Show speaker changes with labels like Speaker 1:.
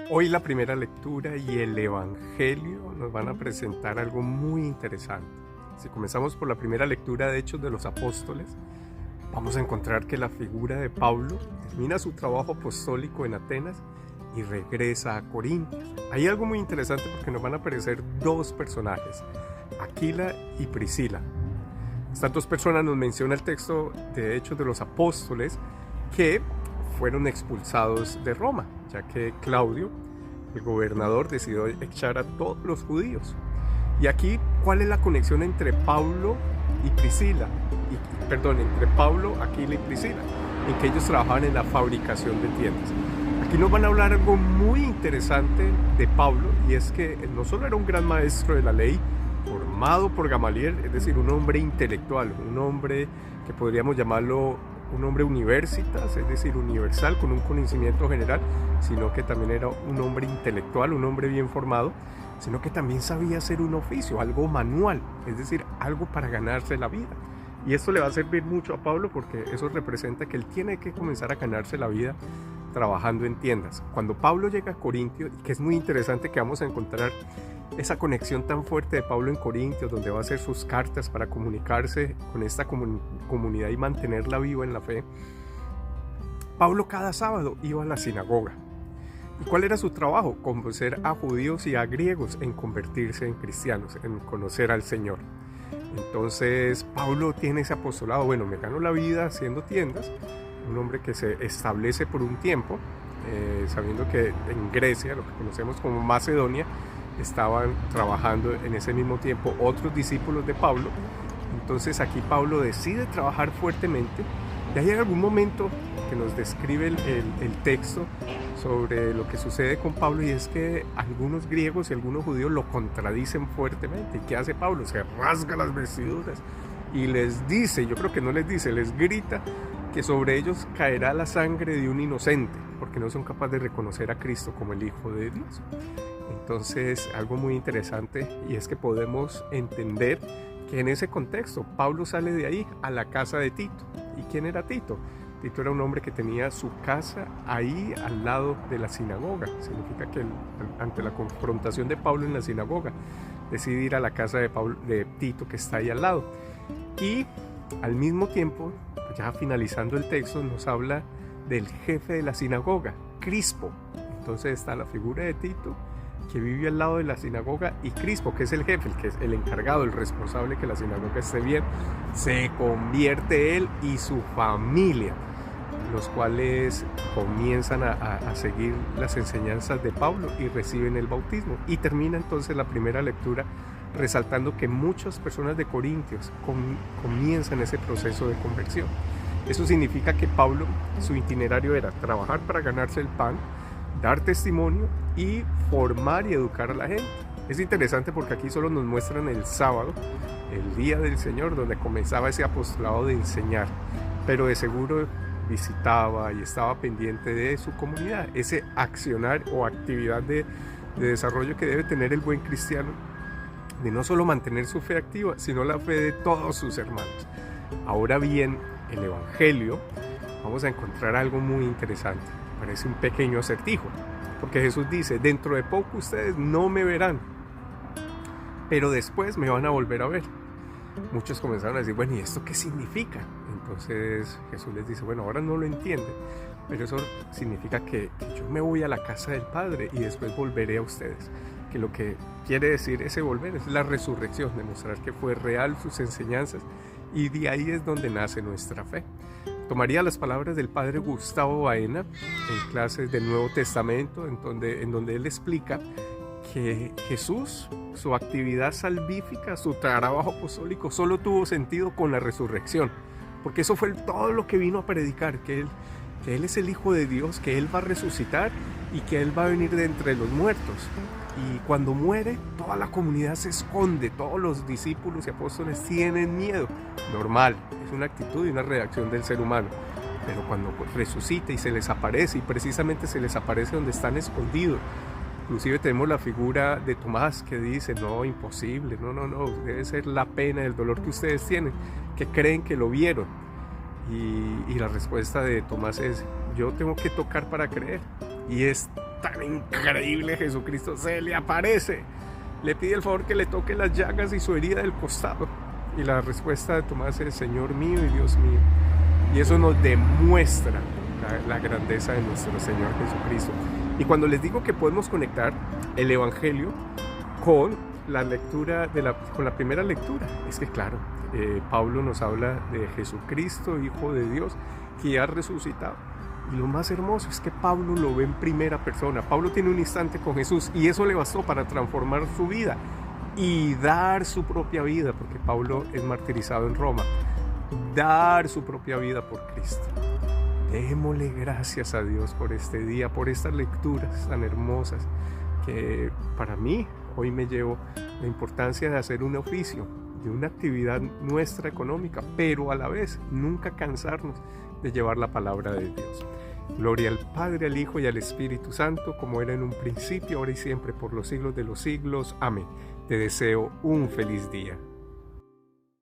Speaker 1: Hoy la primera lectura y el Evangelio nos van a presentar algo muy interesante. Si comenzamos por la primera lectura de Hechos de los Apóstoles, vamos a encontrar que la figura de Pablo termina su trabajo apostólico en Atenas y regresa a Corintios. Hay algo muy interesante porque nos van a aparecer dos personajes, Aquila y Priscila. Estas dos personas nos menciona el texto de Hechos de los Apóstoles que fueron expulsados de Roma, ya que Claudio, el gobernador, decidió echar a todos los judíos. Y aquí, ¿cuál es la conexión entre Pablo y Priscila? Entre Pablo, Aquila y Priscila, en que ellos trabajaban en la fabricación de tiendas. Aquí nos van a hablar algo muy interesante de Pablo, y es que no solo era un gran maestro de la ley, formado por Gamaliel, es decir, un hombre intelectual, un hombre que podríamos llamarlo un hombre universitas, es decir, universal, con un conocimiento general, sino que también era un hombre intelectual, un hombre bien formado, sino que también sabía hacer un oficio, algo manual, es decir, algo para ganarse la vida. Y esto le va a servir mucho a Pablo porque eso representa que él tiene que comenzar a ganarse la vida trabajando en tiendas. Cuando Pablo llega a Corintios, que es muy interesante que vamos a encontrar esa conexión tan fuerte de Pablo en Corintios, donde va a hacer sus cartas para comunicarse con esta comunidad y mantenerla viva en la fe. Pablo cada sábado iba a la sinagoga. ¿Y cuál era su trabajo? Convencer a judíos y a griegos en convertirse en cristianos, en conocer al Señor. Entonces Pablo tiene ese apostolado, bueno, me gano la vida haciendo tiendas, un hombre que se establece por un tiempo, sabiendo que en Grecia, lo que conocemos como Macedonia, estaban trabajando en ese mismo tiempo otros discípulos de Pablo. Entonces aquí Pablo decide trabajar fuertemente, y hay algún momento que nos describe el texto sobre lo que sucede con Pablo, y es que algunos griegos y algunos judíos lo contradicen fuertemente. ¿Y qué hace Pablo? Se rasga las vestiduras y les dice, yo creo que no les dice, les grita que sobre ellos caerá la sangre de un inocente, porque no son capaces de reconocer a Cristo como el Hijo de Dios. Entonces, algo muy interesante, y es que podemos entender que en ese contexto Pablo sale de ahí a la casa de Tito. ¿Y quién era Tito? Tito era un hombre que tenía su casa ahí al lado de la sinagoga. Significa que ante la confrontación de Pablo en la sinagoga, decide ir a la casa de Tito, que está ahí al lado. Y al mismo tiempo, ya finalizando el texto, nos habla del jefe de la sinagoga, Crispo. Entonces está la figura de Tito, que vive al lado de la sinagoga, y Crispo, que es el jefe, el que es el encargado, el responsable que la sinagoga esté bien. Se convierte él y su familia, los cuales comienzan a seguir las enseñanzas de Pablo y reciben el bautismo. Y termina entonces la primera lectura resaltando que muchas personas de Corintios comienzan ese proceso de conversión. Eso significa que Pablo, su itinerario era trabajar para ganarse el pan, dar testimonio y formar y educar a la gente. Es interesante porque aquí solo nos muestran el sábado, el día del Señor, donde comenzaba ese apostolado de enseñar, pero de seguro visitaba y estaba pendiente de su comunidad, ese accionar o actividad de desarrollo que debe tener el buen cristiano, de no solo mantener su fe activa, sino la fe de todos sus hermanos. Ahora bien, el Evangelio, vamos a encontrar algo muy interesante. Parece un pequeño acertijo, porque Jesús dice, dentro de poco ustedes no me verán, pero después me van a volver a ver. Muchos comenzaron a decir, bueno, ¿y esto qué significa? Entonces Jesús les dice, bueno, ahora no lo entienden, pero eso significa que yo me voy a la casa del Padre y después volveré a ustedes. Que lo que quiere decir ese volver es la resurrección, demostrar que fue real sus enseñanzas, y de ahí es donde nace nuestra fe. Tomaría las palabras del padre Gustavo Baena en clases del Nuevo Testamento, en donde él explica que Jesús, su actividad salvífica, su trabajo apostólico, solo tuvo sentido con la resurrección, porque eso fue todo lo que vino a predicar, que él es el Hijo de Dios, que Él va a resucitar y que Él va a venir de entre los muertos. Y cuando muere, toda la comunidad se esconde, todos los discípulos y apóstoles tienen miedo. Normal, es una actitud y una reacción del ser humano. Pero cuando resucita y se les aparece, y precisamente se les aparece donde están escondidos. Inclusive tenemos la figura de Tomás que dice, no, imposible, no, debe ser la pena, el dolor que ustedes tienen, que creen que lo vieron. Y la respuesta de Tomás es, yo tengo que tocar para creer. Y es tan increíble, Jesucristo se le aparece. Le pide el favor que le toque las llagas y su herida del costado. Y la respuesta de Tomás es: Señor mío y Dios mío. Y eso nos demuestra la grandeza de nuestro Señor Jesucristo. Y cuando les digo que podemos conectar el Evangelio con la lectura con la primera lectura, es que claro, Pablo nos habla de Jesucristo, Hijo de Dios, que ha resucitado. Y lo más hermoso es que Pablo lo ve en primera persona. Pablo tiene un instante con Jesús y eso le bastó para transformar su vida y dar su propia vida, porque Pablo es martirizado en Roma. Dar su propia vida por Cristo. Démosle gracias a Dios por este día, por estas lecturas tan hermosas, que para mí hoy me llevo la importancia de hacer un oficio, de una actividad nuestra económica, pero a la vez nunca cansarnos de llevar la palabra de Dios. Gloria al Padre, al Hijo y al Espíritu Santo, como era en un principio, ahora y siempre, por los siglos de los siglos. Amén. Te deseo un feliz día.